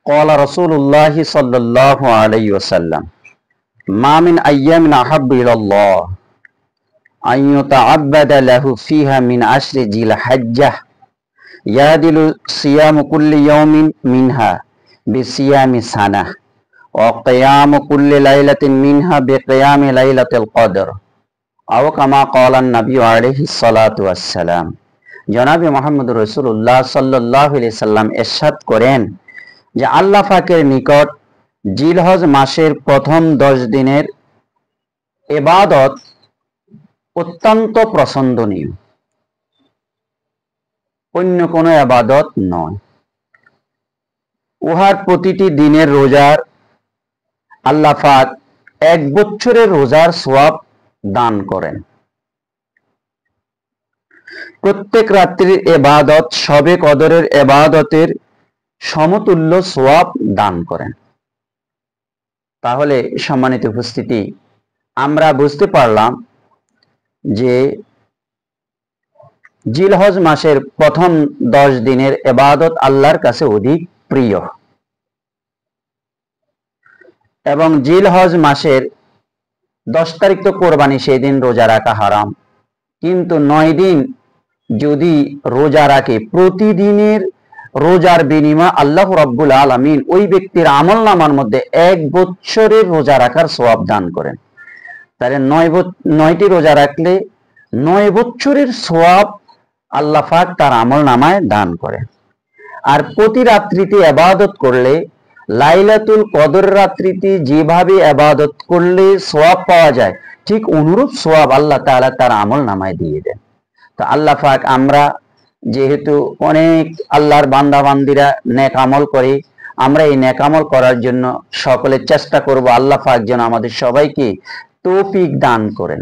قال رسول الله صلى الله عليه وسلم ما من أيام أحب إلى الله أن يتعبد له فيها من عشر ذي الحجة يعدل صيام كل يوم منها بصيام سنة وقيام كل ليلة منها بقيام ليلة القدر أو كما قال النبي عليه الصلاة والسلام। জনাবে মুহাম্মদ রাসূলুল্লাহ সাল্লাল্লাহু আলাইহি সাল্লাম ইরশাদ করেন যে আল্লাহ পাকের নিকট জিলহজ মাসের প্রথম 10 দিনের ইবাদত অত্যন্ত পছন্দনীয়, অন্য কোনো ইবাদত নয়। উহার প্রতিটি দিনের রোজার আল্লাহ পাক 1 বছরের রোজার সওয়াব দান করেন। প্রত্যেক রাত্রির ইবাদত শবে কদরের ইবাদতের সমতুল্য সওয়াব দান করেন। তাহলে সম্মানিত উপস্থিতি, আমরা বুঝতে পারলাম যে জিলহজ মাসের প্রথম 10 দিনের ইবাদত আল্লাহর কাছে অধিক প্রিয় এবং জিলহজ মাসের 10 তারিখ তো কোরবানি, সেই দিন রোজা রাখা হারাম, কিন্তু 9 দিন যদি রোজা রাখে প্রতিদিনের রোজার বিনিময়ে আল্লাহ রাব্বুল আলামিন ওই ব্যক্তির আমলনামার মধ্যে 1 বছরের রোজা রাখার সওয়াব দান করেন। তাহলে 9টি রোজা রাখলে 9 বছরের সওয়াব আল্লাহ পাক তার আমলনামায় দান করেন। আর প্রতি রাত্রিতে ইবাদত করলে লাইলাতুল কদর রাত্রিতে যেভাবে ইবাদত করলে সওয়াব পাওয়া যায়, ঠিক অনুরূপ সওয়াব আল্লাহ তাআলা তার আমলনামায় দিয়ে দেন। তো আল্লাহ পাক, আমরা যেহেতু অনেক আল্লাহর বান্দা বান্দিরা নেক আমল করে, আমরা এই নেক আমল করার জন্য সকলে চেষ্টা করব। আল্লাহ পাক যেন আমাদের সবাইকে তৌফিক দান করেন।